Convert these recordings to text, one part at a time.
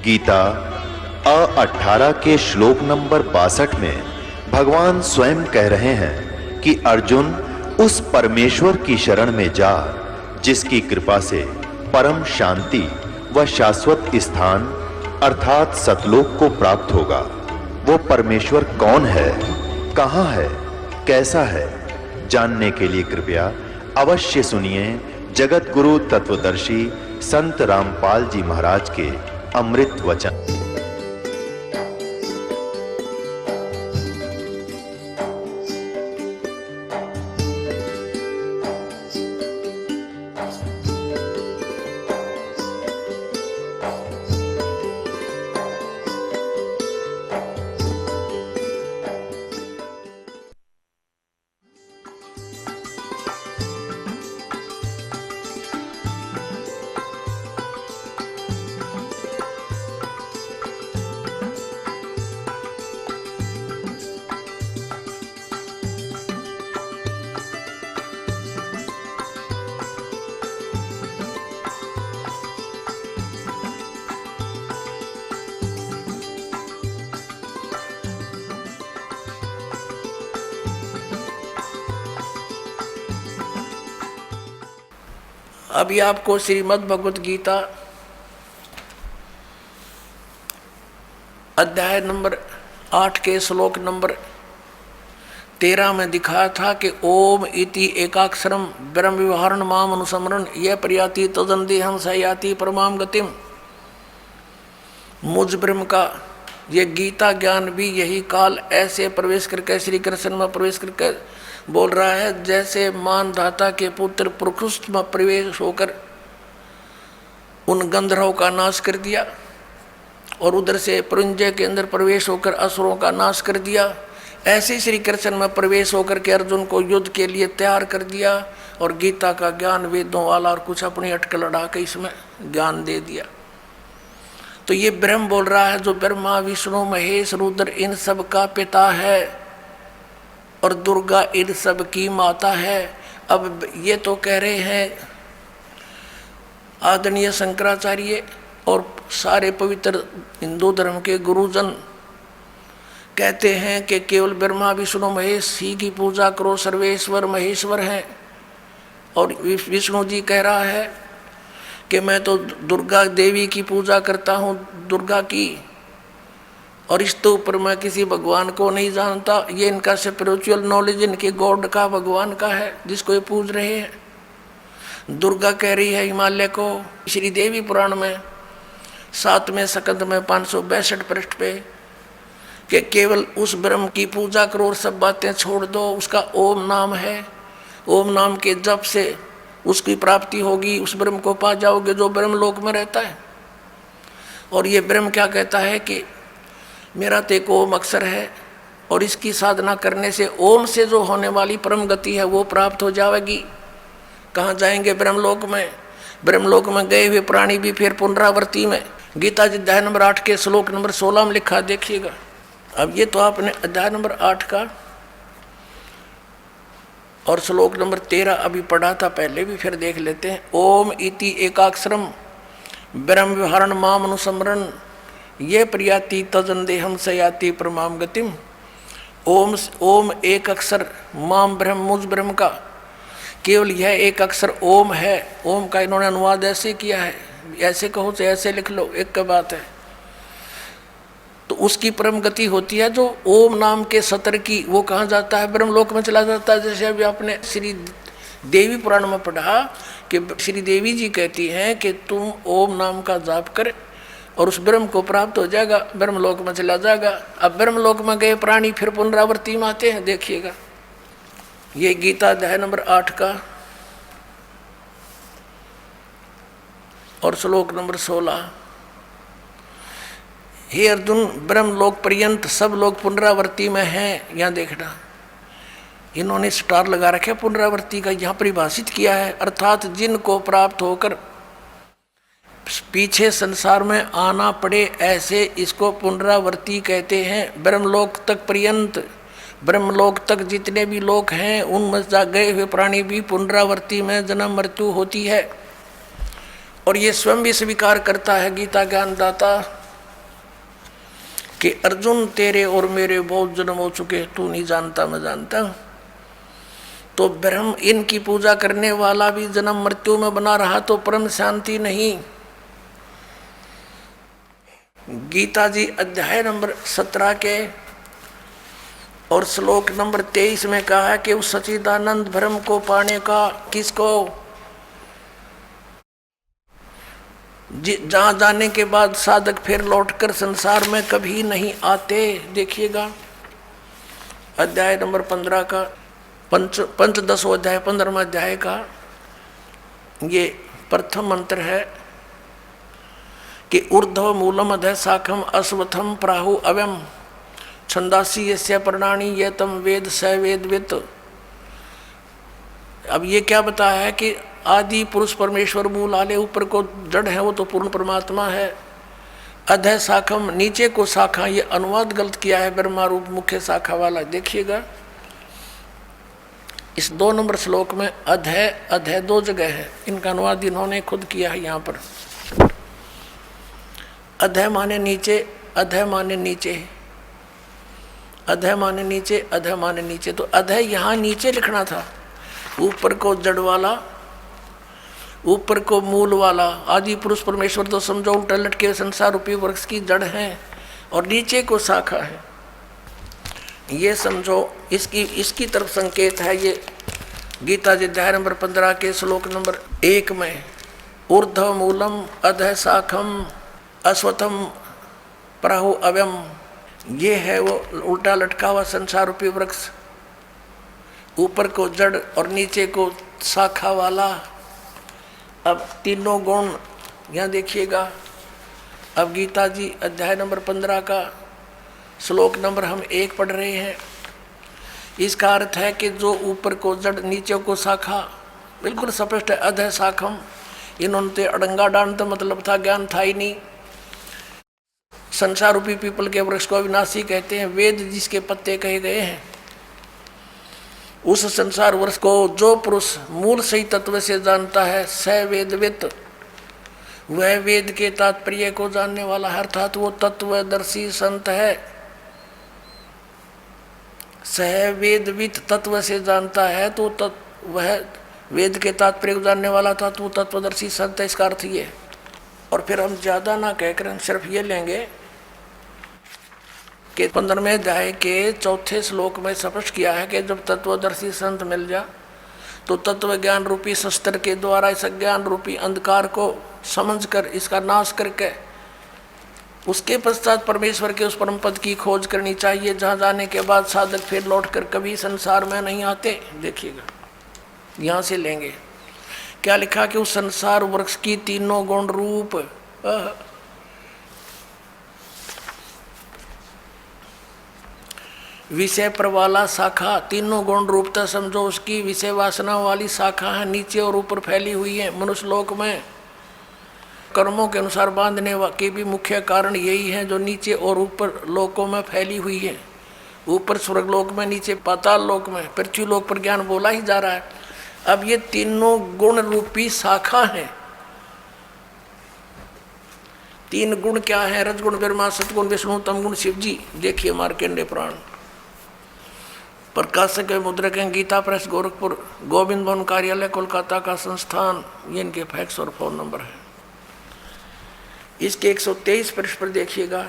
गीता 18 के श्लोक नंबर 62 में भगवान स्वयं कह रहे हैं कि अर्जुन उस परमेश्वर की शरण में जा जिसकी कृपा से परम शांति व शाश्वत स्थान अर्थात सतलोक को प्राप्त होगा। वो परमेश्वर कौन है, कहां है, कैसा है, जानने के लिए कृपया अवश्य सुनिए जगत गुरु तत्वदर्शी संत रामपाल जी महाराज के अमृत वचन। अभी आपको श्रीमद् भगवत गीता अध्याय नंबर 8 के श्लोक नंबर 13 में दिखाया था कि ओम इति एकाक्षरम ब्रह्म विवहरण माम अनुसमरण यह प्रयाति तदंदेहम सयाति परमाम गतिम। मुझ ब्रह्म का ये गीता ज्ञान भी यही काल ऐसे प्रवेश करके श्री कृष्ण में प्रवेश करके बोल रहा है जैसे मानधाता के पुत्र प्रकृष्ट में प्रवेश होकर उन गंधर्वों का नाश कर दिया और उधर से पुरंजय के अंदर प्रवेश होकर असुरों का नाश कर दिया। ऐसे श्री कृष्ण में प्रवेश होकर के अर्जुन को युद्ध के लिए तैयार कर दिया और गीता का ज्ञान वेदों वाला और कुछ अपनी अटकल लड़ा के इसमें ज्ञान दे दिया। तो ये ब्रह्म बोल रहा है जो ब्रह्मा विष्णु महेश रुद्र इन सब का पिता है और दुर्गा इन सब की माता है। अब ये तो कह रहे हैं आदरणीय शंकराचार्य और सारे पवित्र हिंदू धर्म के गुरुजन कहते हैं कि केवल ब्रह्मा विष्णु महेश ही की पूजा करो, सर्वेश्वर महेश्वर हैं। और विष्णु जी कह रहा है कि मैं तो दुर्गा देवी की पूजा करता हूँ, दुर्गा की, और इसके ऊपर मैं किसी भगवान को नहीं जानता। ये इनका स्पिरिचुअल नॉलेज इनके गॉड का, भगवान का है जिसको ये पूज रहे हैं। दुर्गा कह रही है हिमालय को श्री देवी पुराण में 7वें स्कंद में 562 पृष्ठ पे कि केवल उस ब्रह्म की पूजा करो और सब बातें छोड़ दो। उसका ओम नाम है, ओम नाम के जप से उसकी प्राप्ति होगी, उस ब्रह्म को पा जाओगे जो ब्रह्म लोक में रहता है। और ये ब्रह्म क्या कहता है कि मेरा तो एक ओम अक्षर है और इसकी साधना करने से ओम से जो होने वाली परम गति है वो प्राप्त हो जाएगी। कहाँ जाएंगे? ब्रह्मलोक में। ब्रह्मलोक में गए हुए प्राणी भी फिर पुनरावृत्ति में। गीता जी अध्याय नंबर 8 के श्लोक नंबर 16 में लिखा, देखिएगा। अब ये तो आपने अध्याय नंबर 8 का और श्लोक नंबर 13 अभी पढ़ा था पहले भी, फिर देख लेते हैं। ओम इति एकाक्षरम ब्रह्म विहरण माम अनुसमरण ये प्रियाति तजंदेहम सयाति परमाम गतिम। ओम एक अक्षर, माम ब्रह्म मुझ ब्रह्म का, केवल यह एक अक्षर ओम है। ओम का इन्होंने अनुवाद ऐसे किया है, ऐसे कहो तो ऐसे लिख लो, एक का बात है। तो उसकी परम गति होती है जो ओम नाम के सतर की, वो कहाँ जाता है? ब्रह्मलोक में चला जाता है। जैसे अभी आपने श्री देवी पुराण में पढ़ा कि श्री देवी जी कहती हैं कि तुम ओम नाम का जाप कर और उस ब्रह्म को प्राप्त हो जाएगा, ब्रह्मलोक में चला जाएगा। अब ब्रह्मलोक में गए प्राणी फिर पुनरावृत्ति में आते हैं, देखिएगा। ये गीता अध्याय नंबर 8 का और श्लोक नंबर 16। हे अर्जुन, ब्रह्मलोक पर्यंत सब लोग पुनरावृत्ति में हैं। यहाँ देखना, इन्होंने स्टार लगा रखे पुनरावृत्ति का, यहाँ परिभाषित किया है, अर्थात जिनको प्राप्त होकर पीछे संसार में आना पड़े, ऐसे इसको पुनरावृत्ति कहते हैं। ब्रह्मलोक तक पर्यंत, ब्रह्मलोक तक जितने भी लोग हैं उनमें गए हुए प्राणी भी पुनरावृत्ति में जन्म मृत्यु होती है। और ये स्वयं भी स्वीकार करता है गीता ज्ञानदाता कि अर्जुन तेरे और मेरे बहुत जन्म हो चुके, तू नहीं जानता मैं जानता हूं। तो ब्रह्म इनकी पूजा करने वाला भी जन्म मृत्यु में बना रहा तो परम शांति नहीं। गीता जी अध्याय नंबर 17 के और श्लोक नंबर 23 में कहा है कि उस सच्चिदानंद ब्रह्म को पाने का किसको, जहां जाने के बाद साधक फिर लौटकर संसार में कभी नहीं आते। देखिएगा अध्याय नंबर 15 का पंचदशों अध्याय 15वां अध्याय का ये प्रथम मंत्र है कि ऊर्ध्व मूलम अधः शाखम अश्वत्थम प्राहु अव्यम छंदासी यस्य प्रणानी ये तम वेद स वेदवित। अब ये क्या बताया है कि आदि पुरुष परमेश्वर मूल आले ऊपर को जड़ है वो तो पूर्ण परमात्मा है। अधः शाखम नीचे को शाखा, ये अनुवाद गलत किया है ब्रह्मा रूप मुख्य शाखा वाला। देखिएगा इस 2 नंबर श्लोक में अधः अधः 2 जगह है, इनका अनुवाद इन्होंने खुद किया है। यहाँ पर अधः माने नीचे, अधः माने नीचे, अधः माने नीचे, अधः माने नीचे। तो अधः यहाँ नीचे लिखना था, ऊपर को जड़ वाला, ऊपर को मूल वाला। आदि पुरुष परमेश्वर तो समझो उल्टा लटके संसार रूपी वृक्ष की जड़ है और नीचे को शाखा है, ये समझो। इसकी तरफ संकेत है ये गीता जी अध्याय नंबर 15 के श्लोक नंबर 1 में ऊर्ध्व मूलम अधः शाखम अश्वत्थम प्राहु अव्यम। ये है वो उल्टा लटका हुआ संसार रूपी वृक्ष, ऊपर को जड़ और नीचे को शाखा वाला। अब तीनों गुण यहाँ देखिएगा। अब गीता जी अध्याय नंबर 15 का श्लोक नंबर हम 1 पढ़ रहे हैं। इसका अर्थ है कि जो ऊपर को जड़ नीचे को शाखा, बिल्कुल स्पष्ट है अधः शाखम। इन्होंने तो अड़ंगा डांड तो मतलब था, ज्ञान था ही नहीं। संसार रूपी पीपल के वृक्ष को अविनाशी कहते हैं। वेद जिसके पत्ते कहे गए हैं, उस संसार वृक्ष को जो पुरुष मूल सही तत्व से जानता है स वेदवित, वह वेद के तात्पर्य को जानने वाला है, अर्थात वो तत्वदर्शी संत है। सह वेदवित तत्व से जानता है तो वह वेद के तात्पर्य को जानने वाला था, तो वो तत्वदर्शी संत है, इसका अर्थ ये। और फिर हम ज़्यादा ना कहकर हम सिर्फ ये लेंगे कि 15वें अध्याय के 4थे श्लोक में स्पष्ट किया है कि जब तत्वदर्शी संत मिल जा तो तत्व ज्ञान रूपी शस्त्र के द्वारा इस ज्ञान रूपी अंधकार को समझकर इसका नाश करके उसके पश्चात परमेश्वर के उस परम पद की खोज करनी चाहिए, जहाँ जाने के बाद साधक फिर लौटकर कभी संसार में नहीं आते। देखिएगा यहाँ से लेंगे क्या लिखा कि उस संसार वृक्ष की तीनों गुण रूप विषय पर वाला शाखा, तीनों गुण रूपता समझो उसकी विषय वासना वाली शाखा है, नीचे और ऊपर फैली हुई है। मनुष्य लोक में कर्मों के अनुसार बांधने के भी मुख्य कारण यही है, जो नीचे और ऊपर लोकों में फैली हुई है। ऊपर स्वर्ग लोक में, नीचे पाताल लोक में, पृथ्वी लोक पर ज्ञान बोला ही जा रहा है। अब ये तीनों गुण रूपी शाखा है। 3 गुण क्या है? रजगुण ब्रह्मा, सतगुण विष्णु, तमगुण शिव जी। देखिए मार्कंडेय पुराण, प्रकाशक है, मुद्रक है, गीता प्रेस गोरखपुर, गोविंद भवन कार्यालय कोलकाता का संस्थान। ये इनके फैक्स और फोन नंबर है। इसके 123 पृष्ठ पर देखिएगा,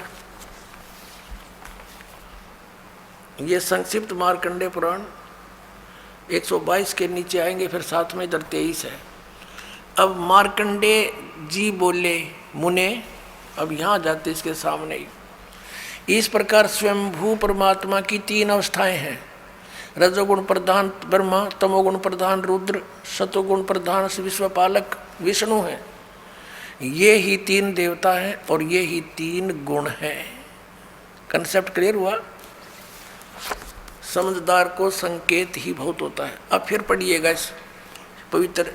ये संक्षिप्त मार्कंडेय पुराण 122 के नीचे आएंगे, फिर साथ में इधर 23 है। अब मार्कंडेय जी बोले मुने, अब यहाँ जाते इसके सामने ही। इस प्रकार स्वयंभू परमात्मा की 3 अवस्थाएं हैं। रजोगुण प्रधान ब्रह्मा, तमोगुण प्रधान रुद्र, सतोगुण प्रधान विश्वपालक विष्णु है। ये ही 3 देवता हैं और ये ही 3 गुण हैं। कंसेप्ट क्लियर हुआ? समझदार को संकेत ही बहुत होता है। अब फिर पढ़िएगा इस पवित्र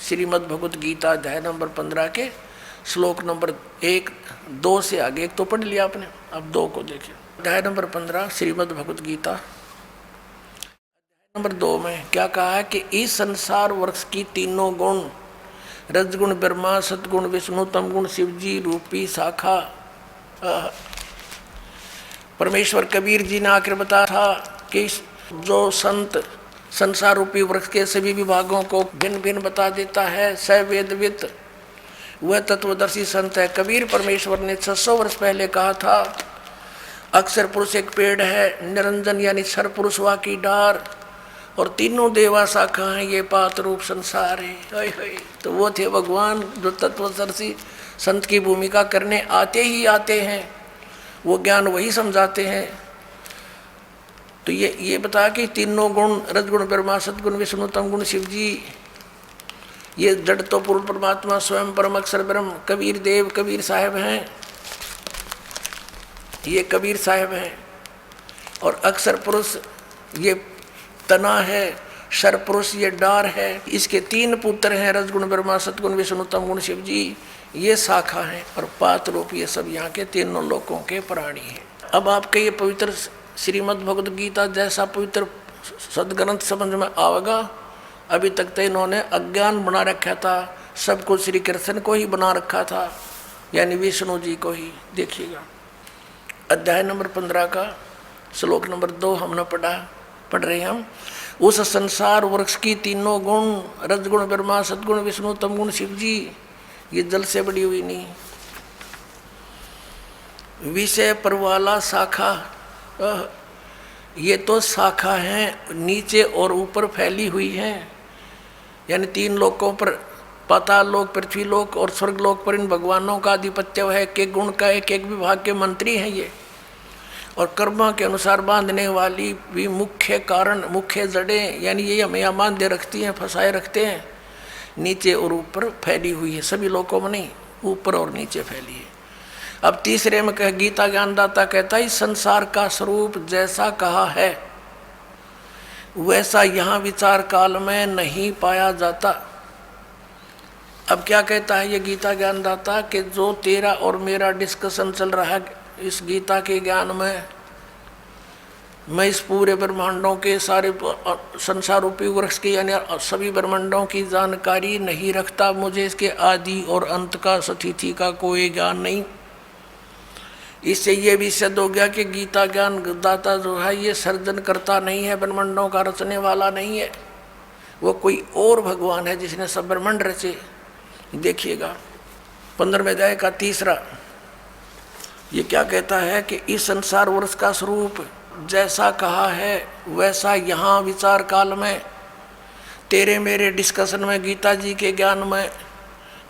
श्रीमद् भगवत गीता अध्याय नंबर 15 के श्लोक नंबर 1, 2 से आगे। एक तो पढ़ लिया आपने, अब 2 को देखिए। अध्याय नंबर 15 श्रीमद् भगवत गीता नंबर 2 में क्या कहा है कि इस संसार वृक्ष की तीनों गुण, रजगुण ब्रह्मा, सतगुण विष्णु, तमगुण शिव जी रूपी शाखा परमेश्वर कबीर जी ने आकर बताया था कि जो संत संसार रूपी वृक्ष के सभी विभागों को भिन्न भिन्न बता देता है, स वेदविद, वह तत्वदर्शी संत है। कबीर परमेश्वर ने 600 वर्ष पहले कहा था, अक्षर पुरुष एक पेड़ है, निरंजन यानी सर पुरुष वा की डार, और तीनों देवा शाखा हैं, ये पात रूप संसार है। तो वो थे भगवान जो तत्वदर्शी संत की भूमिका करने आते ही आते हैं, वो ज्ञान वही समझाते हैं। तो ये बता कि तीनों गुण, रजगुण ब्रह्मा, सदगुण विष्णु, तम गुण शिव जी, ये जड़ तो पूर्ण परमात्मा स्वयं परम अक्षर ब्रह्म कबीर देव कबीर साहब हैं, ये कबीर साहब हैं। और अक्षर पुरुष ये तना है, शर पुरुष ये डार है। इसके 3 पुत्र हैं, रजगुण ब्रह्मा, सदगुण विष्णु, तम गुण शिव जी, ये शाखा है। और पात रूप ये सब यहाँ के तीनों लोकों के प्राणी हैं। अब आपके ये पवित्र श्रीमद् भगवद गीता जैसा पवित्र सदग्रंथ समझ में आवेगा। अभी तक तो इन्होंने अज्ञान बना रखा था, सब कुछ श्री कृष्ण को ही बना रखा था, यानी विष्णु जी को ही। देखिएगा अध्याय नंबर 15 का श्लोक नंबर 2 हमने पढ़ रहे हैं हम। उस संसार वृक्ष की तीनों गुण, रजगुण ब्रह्मा, सदगुण विष्णु, तम गुण शिव जी, ये जल से बड़ी हुई नहीं। विषय परवाला शाखा, ये तो शाखा हैं, नीचे और ऊपर फैली हुई हैं, यानी 3 लोकों पर, पाताल लोक, पृथ्वी लोक और स्वर्ग लोक पर इन भगवानों का आधिपत्य है। एक गुण का एक विभाग के मंत्री हैं ये। और कर्मा के अनुसार बांधने वाली भी मुख्य कारण, मुख्य जड़ें, यानी ये हमें यहाँ बांधे रखती हैं, फंसाए रखते हैं, नीचे और ऊपर फैली हुई है। सभी लोकों में नहीं, ऊपर और नीचे फैली है। अब तीसरे में कह गीता ज्ञानदाता कहता है, इस संसार का स्वरूप जैसा कहा है वैसा यहाँ विचार काल में नहीं पाया जाता। अब क्या कहता है ये गीता ज्ञानदाता कि जो तेरा और मेरा डिस्कशन चल रहा है इस गीता के ज्ञान में, मैं इस पूरे ब्रह्मांडों के सारे संसार रूपी वृक्ष की यानी सभी ब्रह्मांडों की जानकारी नहीं रखता। मुझे इसके आदि और अंत का, स्थिति का कोई ज्ञान नहीं। इससे ये भी सिद्ध हो गया कि गीता ज्ञान दाता जो है ये सर्जन करता नहीं है, ब्रह्मांडों का रचने वाला नहीं है, वो कोई और भगवान है जिसने सब ब्रह्मांड रचे। देखिएगा 15वें अध्याय का 3, ये क्या कहता है कि इस संसार वृक्ष का स्वरूप जैसा कहा है वैसा यहाँ विचार काल में, तेरे मेरे डिस्कशन में, गीता जी के ज्ञान में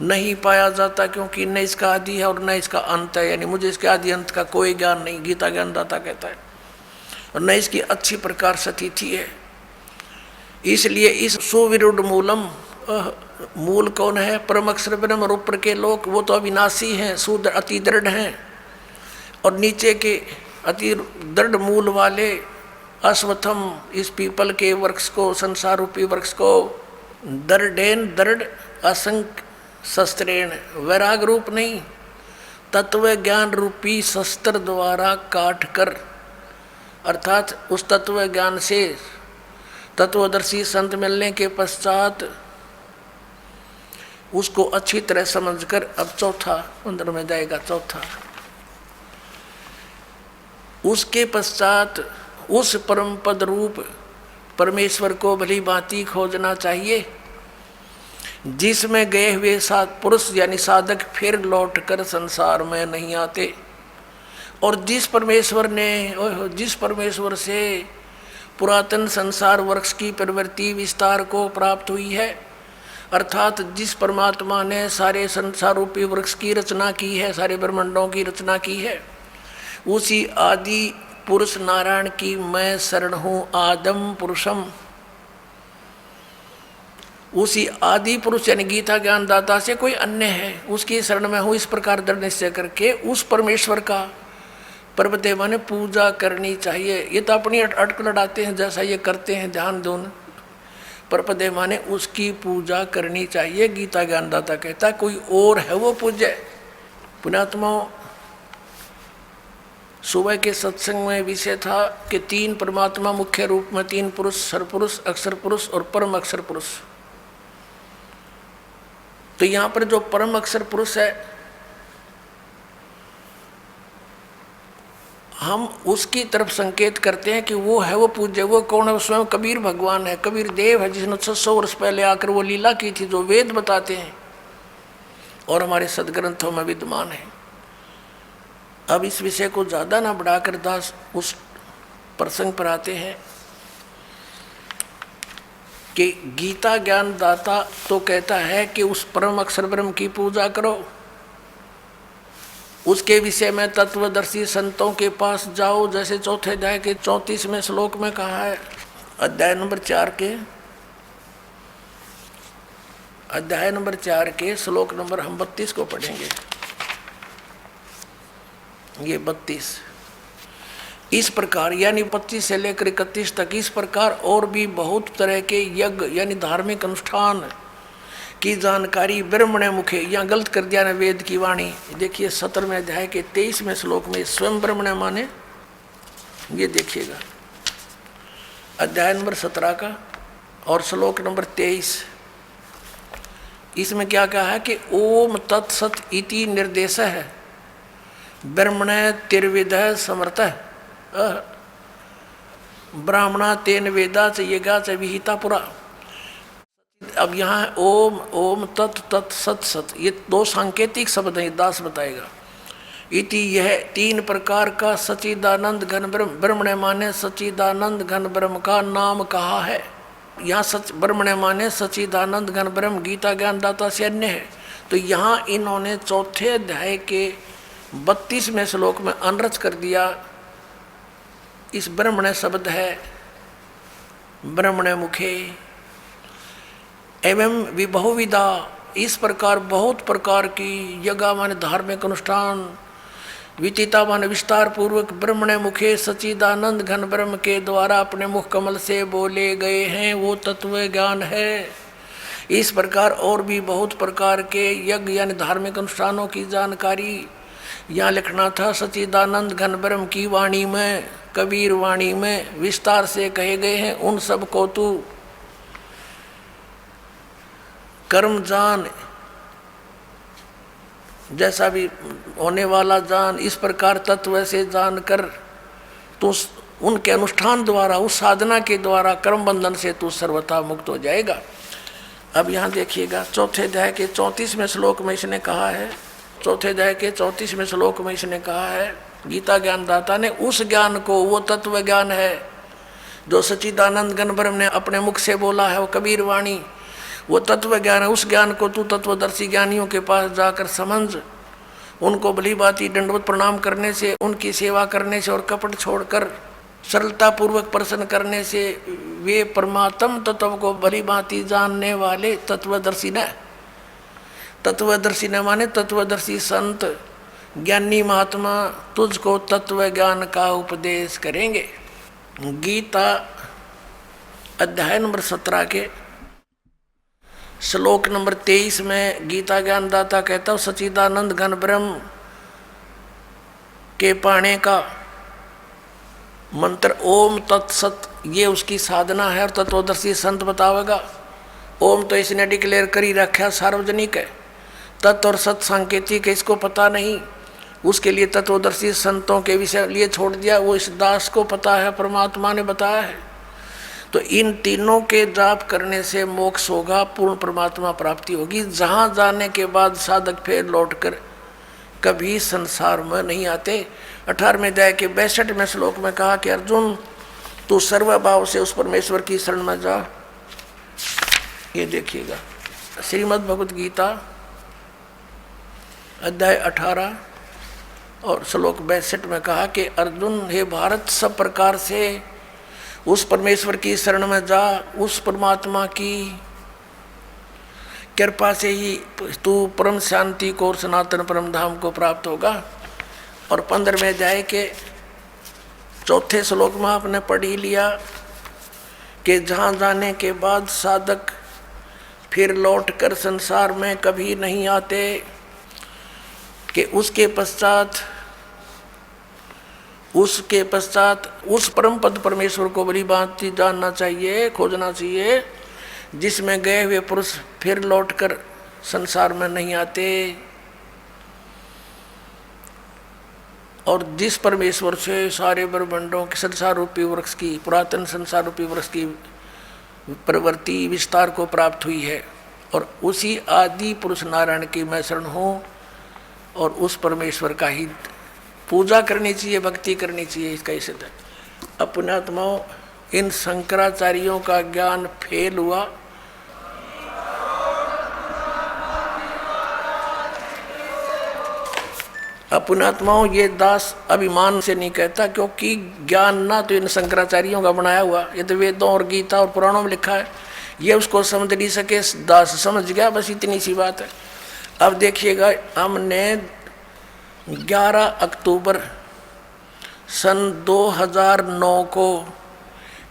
नहीं पाया जाता, क्योंकि न इसका आदि है और न इसका अंत है, यानी मुझे इसके आदि अंत का कोई ज्ञान नहीं, गीता ज्ञानदाता कहता है, और न इसकी अच्छी प्रकार स्थिति है। इसलिए इस सुविरुद्ध मूलम, मूल कौन है? परम अक्षर ब्रह्म और ऊपर के लोक, वो तो अविनाशी हैं, शुद्ध अति दृढ़ हैं, और नीचे के अति दृढ़ मूल वाले अश्वत्थम, इस पीपल के वृक्ष को, संसार रूपी वृक्ष को, दृढ़ेन दृढ़ असंख्य शस्त्रेण, वैराग रूप नहीं, तत्व ज्ञान रूपी शस्त्र द्वारा काट कर, अर्थात उस तत्व ज्ञान से तत्वदर्शी संत मिलने के पश्चात उसको अच्छी तरह समझकर, अब चौथा 15 में जाएगा, चौथा, उसके पश्चात उस परम पद रूप परमेश्वर को भली भांति खोजना चाहिए, जिसमें गए हुए पुरुष यानी साधक फिर लौटकर संसार में नहीं आते। और जिस परमेश्वर से पुरातन संसार वृक्ष की प्रवृत्ति विस्तार को प्राप्त हुई है, अर्थात जिस परमात्मा ने सारे संसार रूपी वृक्ष की रचना की है, सारे ब्रह्मांडों की रचना की है, उसी आदि पुरुष नारायण की मैं शरण हूँ, आदम पुरुषम, उसी आदि पुरुष यानी गीता ज्ञानदाता से कोई अन्य है उसकी शरण में हूँ, इस प्रकार दृढ़ निश्चय करके उस परमेश्वर का पर्वदेवा ने पूजा करनी चाहिए। ये तो अपनी अटक लड़ाते हैं जैसा ये करते हैं, ध्यान दो, पर्वदेवा ने उसकी पूजा करनी चाहिए। गीता ज्ञानदाता कहता है कोई और है वो पूज्य। पुण्यात्माओं, सुबह के सत्संग में विषय था कि 3 परमात्मा मुख्य रूप में, 3 पुरुष, सरपुरुष, अक्षर पुरुष और परम अक्षर पुरुष। तो यहाँ पर जो परम अक्षर पुरुष है, हम उसकी तरफ संकेत करते हैं कि वो है, वो पूज्य, वो कौन है? वो स्वयं कबीर भगवान है, कबीर देव है, जिसने 600 वर्ष पहले आकर वो लीला की थी जो वेद बताते हैं और हमारे सदग्रंथों में विद्यमान है। अब इस विषय को ज़्यादा ना बढ़ाकर दास उस प्रसंग पर आते हैं कि गीता ज्ञान दाता तो कहता है कि उस परम अक्षर ब्रह्म की पूजा करो, उसके विषय में तत्वदर्शी संतों के पास जाओ, जैसे चौथे अध्याय के 34वें श्लोक में कहा है। अध्याय नंबर 4 के श्लोक नंबर हम 32 को पढ़ेंगे। ये 32 इस प्रकार यानी 25 से लेकर 31 तक इस प्रकार और भी बहुत तरह के यज्ञ यानी धार्मिक अनुष्ठान की जानकारी ब्रह्मणे मुखे, यहाँ गलत कर दिया ना वेद की वाणी। देखिए 17वें अध्याय के 23वें श्लोक में स्वयं ब्रह्मणे माने, ये देखिएगा अध्याय नंबर 17 का और श्लोक नंबर 23। इसमें क्या कहा है कि ओम तत्सत इति निर्देश है ब्रह्मणे तिर्विद समर्थ ब्राह्मणा तेन वेदा च यज्ञा च विहिता पुरा। अब यहाँ ओम ओम तत् तत् सत सत, ये 2 सांकेतिक शब्द हैं, दास बताएगा। इति यह 3 प्रकार का सच्चिदानंद घन ब्रह्म, ब्रह्मणे माने सच्चिदानंद घन ब्रह्म का नाम कहा है। यहाँ सच ब्रह्मणे माने सच्चिदानंद घन ब्रह्म गीता ज्ञान दाता से अन्य है। तो यहाँ इन्होंने चौथे अध्याय के 32वें श्लोक में अनरच कर दिया। इस ब्रह्मणे शब्द है ब्रह्मणे मुखे एवं विभुविदा, इस प्रकार बहुत प्रकार की यज्ञ माने धार्मिक अनुष्ठान, विचिता माने विस्तार पूर्वक ब्रह्मणे मुखे सच्चिदानंद घन ब्रह्म के द्वारा अपने मुख कमल से बोले गए हैं, वो तत्व ज्ञान है। इस प्रकार और भी बहुत प्रकार के यज्ञ यानी धार्मिक अनुष्ठानों की जानकारी यहाँ लिखना था। सच्चिदानंद घन ब्रह्म की वाणी में, कबीर वाणी में विस्तार से कहे गए हैं। उन सब को तू कर्म जान, जैसा भी होने वाला जान, इस प्रकार तत्व से जानकर तू उनके अनुष्ठान द्वारा, उस साधना के द्वारा कर्म बंधन से तू सर्वथा मुक्त हो जाएगा। अब यहाँ देखिएगा चौथे अध्याय के 34वें श्लोक में इसने कहा है, चौथे अध्याय के 34वें श्लोक में इसने कहा है गीता ज्ञान दाता ने, उस ज्ञान को, वो तत्व ज्ञान है जो सच्चिदानंद घन ब्रह्म ने अपने मुख से बोला है, वो कबीर वाणी, वो तत्व ज्ञान है। उस ज्ञान को तू तत्वदर्शी ज्ञानियों के पास जाकर समझ, उनको भली भांति दंडवत प्रणाम करने से, उनकी सेवा करने से और कपट छोड़कर सरलता पूर्वक प्रसन्न करने से वे परमात्म तत्व को भली भांति जानने वाले तत्वदर्शी न, तत्वदर्शी न माने तत्वदर्शी संत ज्ञानी महात्मा तुझको तत्व ज्ञान का उपदेश करेंगे। गीता अध्याय नंबर 17 के श्लोक नंबर 23 में गीता ज्ञान दाता कहता हूँ सच्चिदानंद घन ब्रह्म के पाने का मंत्र ओम तत्सत, ये उसकी साधना है और तत्वदर्शी संत बतावेगा। ओम तो इसने डिक्लेयर कर ही रखा, सार्वजनिक है। तत् और सत सांकेतिक है, इसको पता नहीं, उसके लिए तत्वदर्शी संतों के विषय लिए छोड़ दिया, वो इस दास को पता है, परमात्मा ने बताया है। तो इन तीनों के जाप करने से मोक्ष होगा, पूर्ण परमात्मा प्राप्ति होगी, जहाँ जाने के बाद साधक फिर लौटकर कभी संसार में नहीं आते। 18वें अध्याय के 62वें श्लोक में कहा कि अर्जुन तू सर्वभाव से उस परमेश्वर की शरण में जा। ये देखिएगा श्रीमद् भगवद गीता अध्याय 18 और श्लोक 62 में कहा कि अर्जुन हे भारत, सब प्रकार से उस परमेश्वर की शरण में जा, उस परमात्मा की कृपा से ही तू परम शांति को और सनातन परम धाम को प्राप्त होगा। और 15वें अध्याय के 4थे श्लोक में आपने पढ़ ही लिया कि जहाँ जाने के बाद साधक फिर लौटकर संसार में कभी नहीं आते, कि उसके पश्चात उस परम पद परमेश्वर को बड़ी भांति जानना चाहिए, खोजना चाहिए, जिसमें गए हुए पुरुष फिर लौटकर संसार में नहीं आते। और जिस परमेश्वर से सारे ब्रह्मांडों के संसार रूपी वृक्ष की, पुरातन संसार रूपी वृक्ष की प्रवृत्ति विस्तार को प्राप्त हुई है, और उसी आदि पुरुष नारायण की मैं शरण हूँ, और उस परमेश्वर का ही पूजा करनी चाहिए, भक्ति करनी चाहिए। इसका ही सिद्ध है। अब पुण्यात्माओं, इन शंकराचार्यों का ज्ञान फेल हुआ। अब पुण्यात्माओं, ये दास अभिमान से नहीं कहता, क्योंकि ज्ञान ना तो इन शंकराचार्यों का बनाया हुआ, ये तो वेदों और गीता और पुराणों में लिखा है, ये उसको समझ नहीं सके, दास समझ गया, बस इतनी सी बात है। अब देखिएगा, हमने 11 अक्टूबर सन 2009 को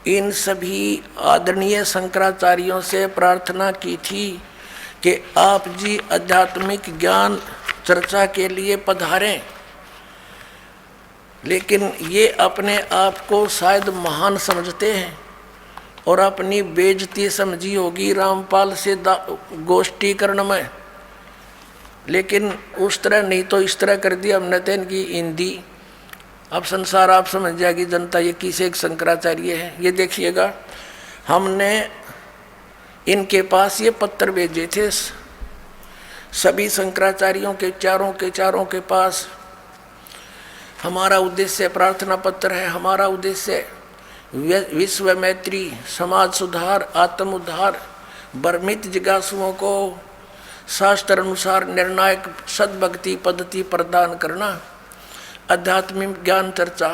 इन सभी आदरणीय शंकराचार्यों से प्रार्थना की थी कि आप जी आध्यात्मिक ज्ञान चर्चा के लिए पधारें, लेकिन ये अपने आप को शायद महान समझते हैं और अपनी बेइज्जती समझी होगी रामपाल से गोष्ठी करने में, लेकिन उस तरह नहीं तो इस तरह कर दिया हमने तो इनकी हिंदी। अब संसार आप समझ जाएगी जनता ये किसे एक शंकराचार्य है। ये देखिएगा, हमने इनके पास ये पत्र भेजे थे सभी शंकराचार्यों के चारों के पास। हमारा उद्देश्य प्रार्थना पत्र है, हमारा उद्देश्य विश्व मैत्री, समाज सुधार, आत्म उद्धार, भ्रमित जिज्ञासुओं को शास्त्र अनुसार निर्णायक सद्भक्ति पद्धति प्रदान करना, आध्यात्मिक ज्ञान चर्चा।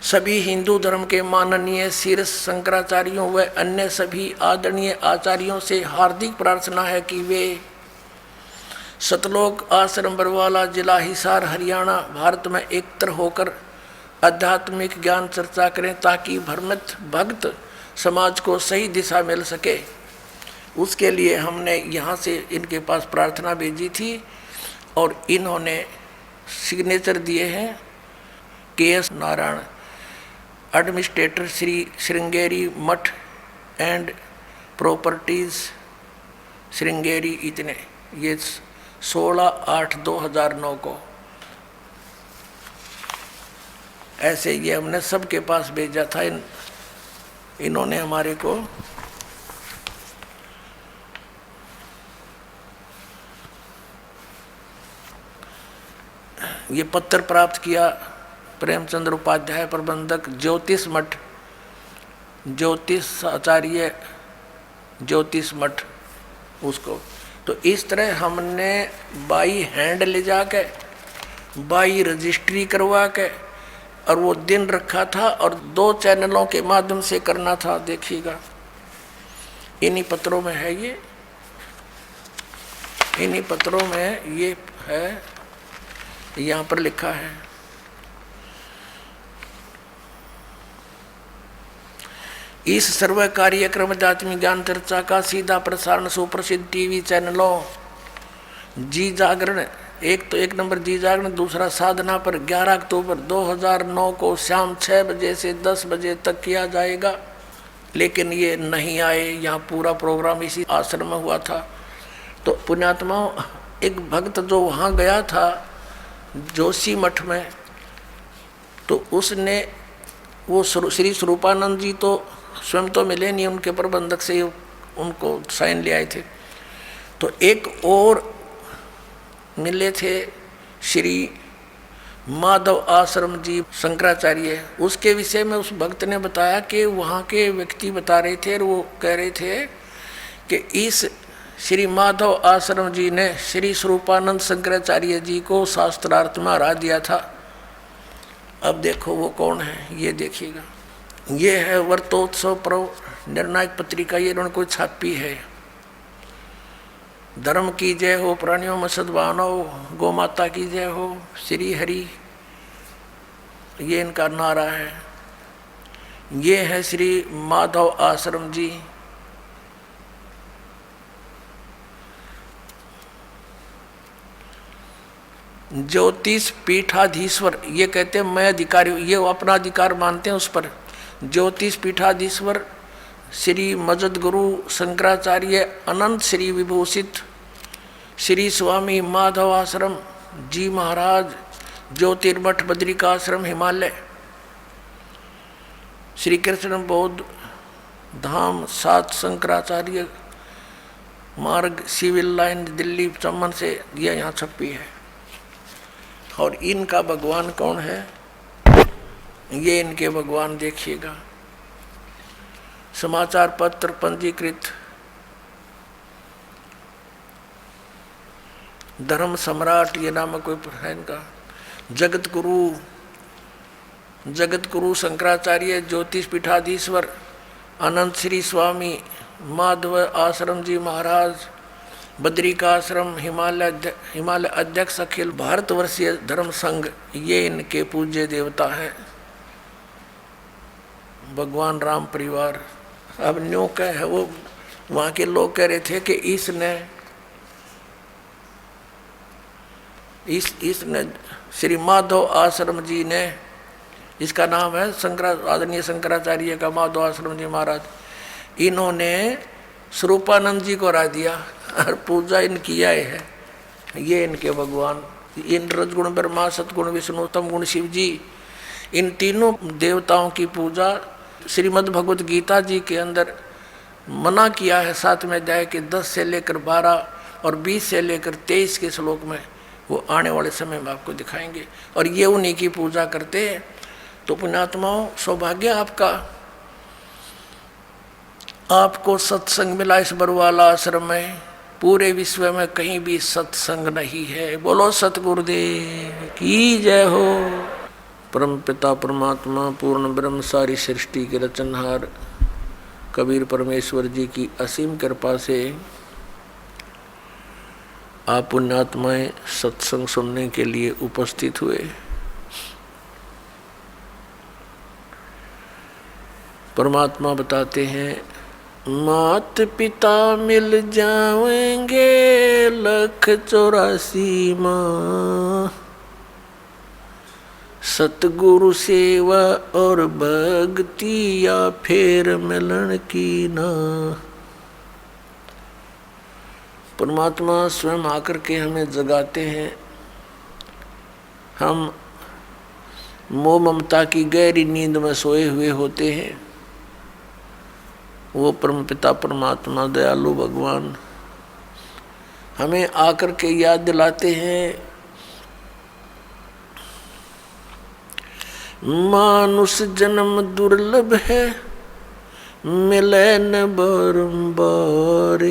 सभी हिंदू धर्म के माननीय शीर्ष शंकराचार्यों व अन्य सभी आदरणीय आचार्यों से हार्दिक प्रार्थना है कि वे सतलोक आश्रम बरवाला, जिला हिसार, हरियाणा, भारत में एकत्र होकर आध्यात्मिक ज्ञान चर्चा करें, ताकि भ्रमित भक्त समाज को सही दिशा मिल सके। उसके लिए हमने यहाँ से इनके पास प्रार्थना भेजी थी और इन्होंने सिग्नेचर दिए हैं। KS नारायण, एडमिनिस्ट्रेटर, श्री श्रृंगेरी मठ एंड प्रॉपर्टीज श्रृंगेरी, इतने। ये 16/8/2009 को ऐसे ये हमने सबके पास भेजा था। इन्होंने हमारे को ये पत्र प्राप्त किया। प्रेमचंद्र उपाध्याय, प्रबंधक, ज्योतिष मठ, ज्योतिष आचार्य, ज्योतिष मठ, उसको। तो इस तरह हमने बाई हैंड ले जाके, बाई रजिस्ट्री करवा के, और वो दिन रखा था और 2 चैनलों के माध्यम से करना था। देखिएगा, इन्हीं पत्रों में है ये, इन्हीं पत्रों में ये है, यहाँ पर लिखा है। इस सर्व कार्यक्रम आध्यात्मिक ज्ञान चर्चा का सीधा प्रसारण सुप्रसिद्ध टीवी चैनलों जी जागरण, एक नंबर जी जागरण, दूसरा साधना पर 11 अक्टूबर 2009 को शाम 6 बजे से 10 बजे तक किया जाएगा। लेकिन ये नहीं आए। यहाँ पूरा प्रोग्राम इसी आश्रम में हुआ था। तो पुण्यात्माओं, एक भक्त जो वहाँ गया था जोशी मठ में, तो उसने वो श्री स्वरूपानंद जी तो स्वयं तो मिले नहीं, उनके प्रबंधक से उनको साइन ले आए थे। तो एक और मिले थे श्री माधव आश्रम जी शंकराचार्य। उसके विषय में उस भक्त ने बताया कि वहाँ के व्यक्ति बता रहे थे और वो कह रहे थे कि इस श्री माधव आश्रम जी ने श्री स्वरूपानंद शंकराचार्य जी को शास्त्रार्थ में हरा दिया था। अब देखो वो कौन है, ये देखिएगा। ये है वर्तोत्सव पर्व निर्णायक पत्रिका, ये इन्होंने कोई छापी है। धर्म की जय हो, प्राणियों में सद्भावना हो, गौ माता की जय हो, श्री हरि, ये इनका नारा है। ये है श्री माधव आश्रम जी। ज्योतिष पीठाधीश्वर, ये कहते हैं मैं अधिकारी, ये अपना अधिकार मानते हैं उस पर। ज्योतिष पीठाधीश्वर श्री मजद गुरु शंकराचार्य अनंत श्री विभूषित श्री स्वामी माधव आश्रम जी महाराज ज्योतिर्मठ, बद्रिकाश्रम, हिमालय, श्री कृष्ण बौद्ध धाम, 7 शंकराचार्य मार्ग, सिविल लाइन, दिल्ली चम्बन से यह यहाँ छपी है। और इनका भगवान कौन है, ये इनके भगवान देखिएगा। समाचार पत्र पंजीकृत धर्म सम्राट, ये नाम कोई है इनका। जगत गुरु शंकराचार्य, ज्योतिष पीठाधीश्वर अनंत श्री स्वामी, माधव आश्रम जी महाराज, बद्रिकाश्रम, हिमालय अध्यक्ष, अखिल भारतवर्षीय धर्म संघ, ये इनके पूज्य देवता हैं। भगवान राम परिवार। अब न्यों कह है, वो वहाँ के लोग कह रहे थे कि इसने श्री माधव आश्रम जी ने, इसका नाम है आदरणीय शंकराचार्य का माधव आश्रम जी महाराज, इन्होंने स्वरूपानंद जी को राय दिया और पूजा इनकी आए है। ये इनके भगवान, इन रजगुण ब्रह्मा, सतगुण विष्णु, तम गुण शिव जी, इन तीनों देवताओं की पूजा श्रीमद् भगवत गीता जी के अंदर मना किया है। 7वें अध्याय के 10 से लेकर 12 और 20 से लेकर 23 के श्लोक में, वो आने वाले समय में आपको दिखाएंगे। और ये उन्हीं की पूजा करते हैं। तो पुण्यात्माओं, सौभाग्य आपका, आपको सत्संग मिला इस बरवाला आश्रम में। पूरे विश्व में कहीं भी सत्संग नहीं है। बोलो सतगुरुदेव की जय हो। परम पिता परमात्मा पूर्ण ब्रह्म सारी सृष्टि के रचनहार कबीर परमेश्वर जी की असीम कृपा से आप पुण्यात्माएं सत्संग सुनने के लिए उपस्थित हुए। परमात्मा बताते हैं, मात पिता मिल जाएंगे 184 माँ, सतगुरु सेवा और भक्ति या फेर मिलन की ना। परमात्मा स्वयं आकर के हमें जगाते हैं। हम मोह ममता की गहरी नींद में सोए हुए होते हैं। वो परमपिता परमात्मा दयालु भगवान हमें आकर के याद दिलाते हैं, मानुष जन्म दुर्लभ है, मिले न बारंबार।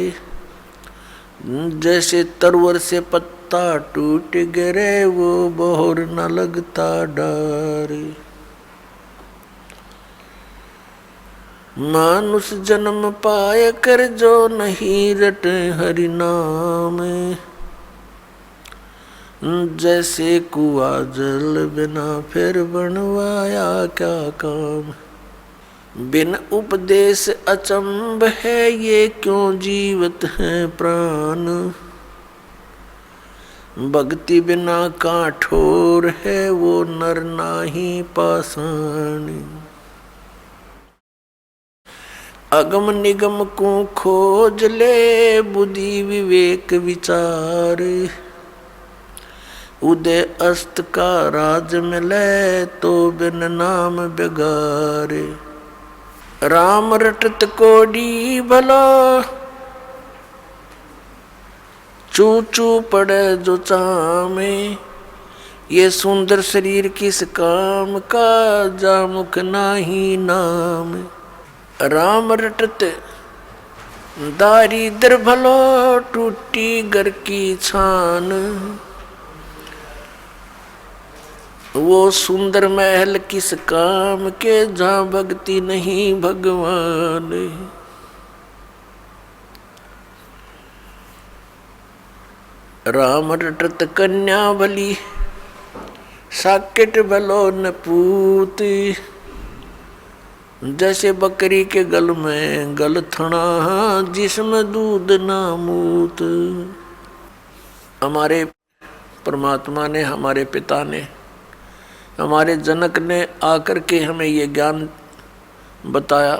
जैसे तरवर से पत्ता टूट गिरे, वो बोर न लगता डार। मानुष जन्म पाए कर जो नहीं रटे हरि नाम। जैसे कुआ जल बिना फिर बनवाया क्या काम। बिन उपदेश अचंभ है, ये क्यों जीवत है प्राण। भक्ति बिना काठोर है, वो नर नाही पाषाण। अगम निगम को खोज ले, बुद्धि विवेक विचार। उदय अस्त का राज मिले, तो बिन नाम बेगारे। राम रटत कोडी भलो, चू चू पड़े जो चामे। ये सुंदर शरीर किस काम का, जा मुख नाही नाम। राम रटत दारिद्र भलो, टूटी घर की छान। वो सुंदर महल किस काम के, जहाँ भक्ति नहीं भगवान। राम रटत कन्या भली, साकेट भलो न पूत। जैसे बकरी के गल में गल थना, जिसमें दूध ना मूत। हमारे परमात्मा ने, हमारे पिता ने, हमारे जनक ने आकर के हमें ये ज्ञान बताया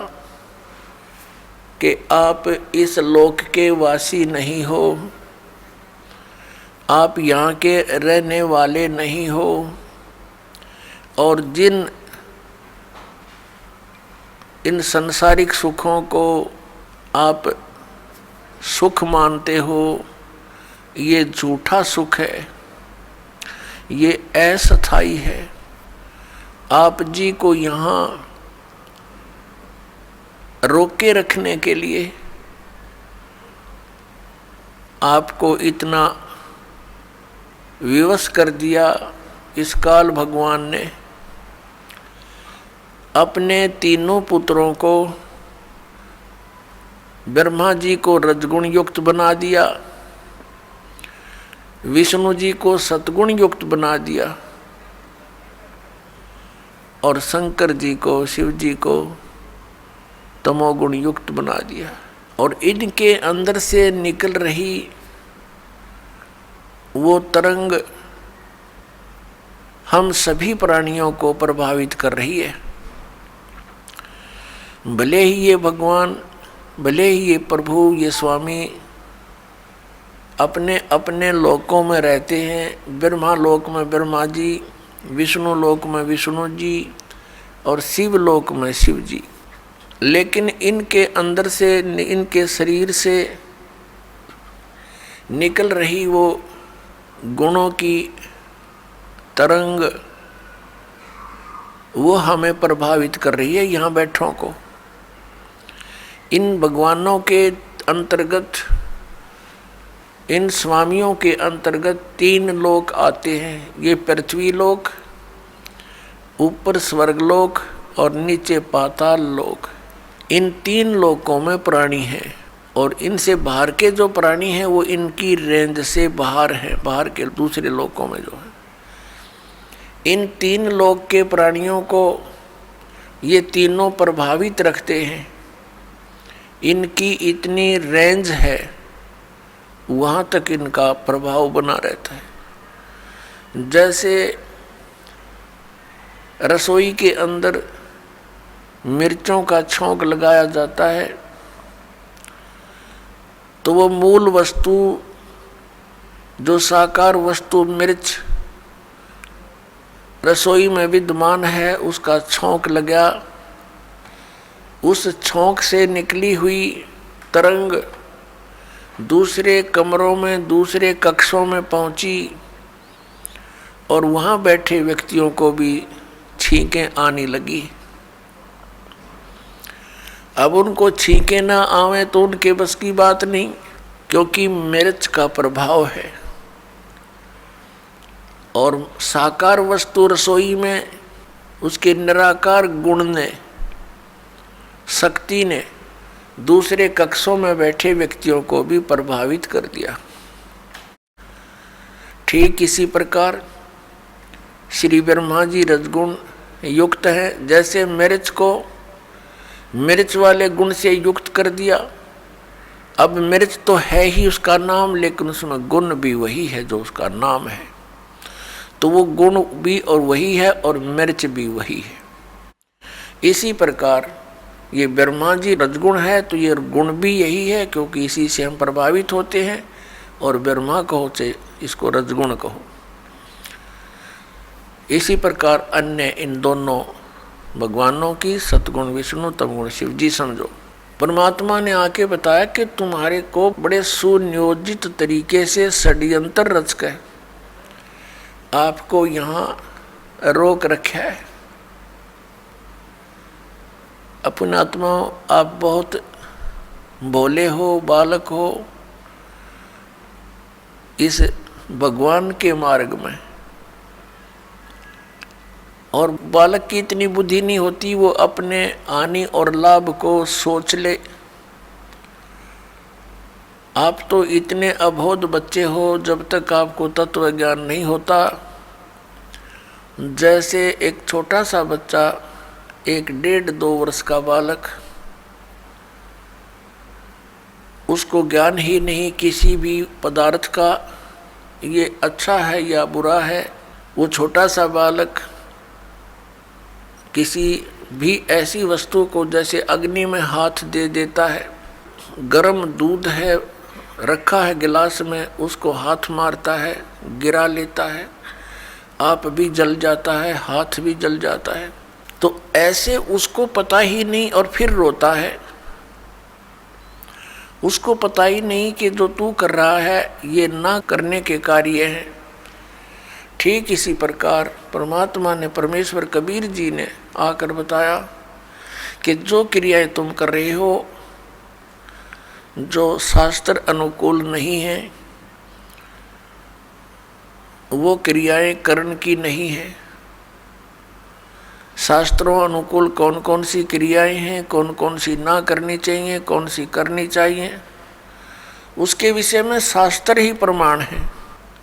कि आप इस लोक के वासी नहीं हो, आप यहाँ के रहने वाले नहीं हो, और जिन इन संसारिक सुखों को आप सुख मानते हो, ये झूठा सुख है, ये अस्थायी है। आप जी को यहाँ रोके रखने के लिए आपको इतना विवश कर दिया इस काल भगवान ने। अपने तीनों पुत्रों को, ब्रह्मा जी को रजगुण युक्त बना दिया, विष्णु जी को सतगुण युक्त बना दिया और शंकर जी को, शिव जी को तमोगुण युक्त बना दिया। और इनके अंदर से निकल रही वो तरंग हम सभी प्राणियों को प्रभावित कर रही है। भले ही ये भगवान, भले ही ये प्रभु, ये स्वामी अपने अपने लोकों में रहते हैं। ब्रह्मा लोक में ब्रह्मा जी, विष्णु लोक में विष्णु जी और शिव लोक में शिव जी, लेकिन इनके अंदर से, इनके शरीर से निकल रही वो गुणों की तरंग वो हमें प्रभावित कर रही है, यहाँ बैठों को। इन भगवानों के अंतर्गत, इन स्वामियों के अंतर्गत 3 लोक आते हैं। ये पृथ्वी लोक, ऊपर स्वर्गलोक और नीचे पाताल लोक। इन 3 लोकों में प्राणी हैं और इनसे बाहर के जो प्राणी हैं वो इनकी रेंज से बाहर हैं, बाहर के दूसरे लोकों में जो है। इन 3 लोक के प्राणियों को ये तीनों प्रभावित रखते हैं। इनकी इतनी रेंज है, वहाँ तक इनका प्रभाव बना रहता है। जैसे रसोई के अंदर मिर्चों का छौंक लगाया जाता है तो वो मूल वस्तु, जो साकार वस्तु मिर्च रसोई में विद्यमान है, उसका छौंक लगा, उस छौंक से निकली हुई तरंग दूसरे कमरों में, दूसरे कक्षों में पहुंची और वहाँ बैठे व्यक्तियों को भी छींकें आने लगी। अब उनको छींकें ना आवे तो उनके बस की बात नहीं, क्योंकि मिर्च का प्रभाव है। और साकार वस्तु रसोई में उसके निराकार गुण ने, शक्ति ने दूसरे कक्षों में बैठे व्यक्तियों को भी प्रभावित कर दिया। ठीक इसी प्रकार श्री ब्रह्मा जी रजगुण युक्त है। जैसे मिर्च को मिर्च वाले गुण से युक्त कर दिया, अब मिर्च तो है ही उसका नाम, लेकिन उसमें गुण भी वही है जो उसका नाम है। तो वो गुण भी और वही है और मिर्च भी वही है। इसी प्रकार ये ब्रह्मा जी रजगुण है तो ये गुण भी यही है, क्योंकि इसी से हम प्रभावित होते हैं। और ब्रह्मा कहो से इसको रजगुण कहो। इसी प्रकार अन्य इन दोनों भगवानों की, सतगुण विष्णु, तमगुण शिव जी समझो। परमात्मा ने आके बताया कि तुम्हारे को बड़े सुनियोजित तरीके से षड्यंत्र रच कर आपको यहाँ रोक रखा है। अपने आत्मा, आप बहुत भोले हो, बालक हो इस भगवान के मार्ग में, और बालक की इतनी बुद्धि नहीं होती वो अपने हानि और लाभ को सोच ले। आप तो इतने अबोध बच्चे हो जब तक आपको तत्व ज्ञान नहीं होता। जैसे एक छोटा सा बच्चा, 1-1.5-2 वर्ष का बालक, उसको ज्ञान ही नहीं किसी भी पदार्थ का, ये अच्छा है या बुरा है। वो छोटा सा बालक किसी भी ऐसी वस्तु को, जैसे अग्नि में हाथ दे देता है, गर्म दूध है रखा है गिलास में, उसको हाथ मारता है, गिरा लेता है, आप भी जल जाता है, हाथ भी जल जाता है। तो ऐसे उसको पता ही नहीं और फिर रोता है। उसको पता ही नहीं कि जो तू कर रहा है ये ना करने के कार्य हैं। ठीक इसी प्रकार परमात्मा ने, परमेश्वर कबीर जी ने आकर बताया कि जो क्रियाएं तुम कर रहे हो जो शास्त्र अनुकूल नहीं है, वो क्रियाएं कर्ण की नहीं है। शास्त्रों अनुकूल कौन कौन सी क्रियाएं हैं, कौन कौन सी ना करनी चाहिए, कौन सी करनी चाहिए, उसके विषय में शास्त्र ही प्रमाण है।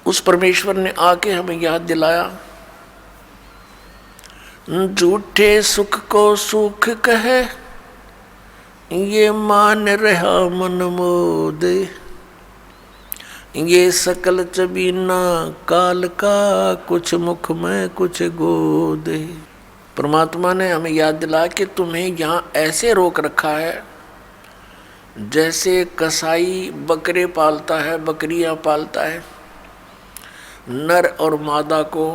उस परमेश्वर ने आके हमें याद दिलाया, झूठे सुख को सुख कहे ये मान रहा मन मोद, ये सकल चबीना काल का कुछ मुख में कुछ गोद। परमात्मा ने हमें याद दिलाया कि तुम्हें यहाँ ऐसे रोक रखा है जैसे कसाई बकरे पालता है, बकरियां पालता है, नर और मादा को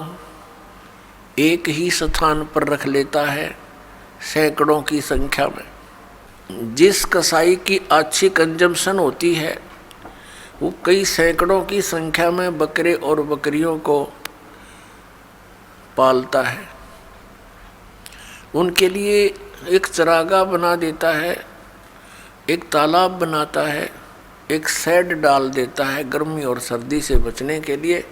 एक ही स्थान पर रख लेता है सैकड़ों की संख्या में। जिस कसाई की अच्छी कंजम्पशन होती है वो कई सैकड़ों की संख्या में बकरे और बकरियों को पालता है। उनके लिए एक चरागाह बना देता है, एक तालाब बनाता है, एक शेड डाल देता है। गर्मी और सर्दी से बचने के लिए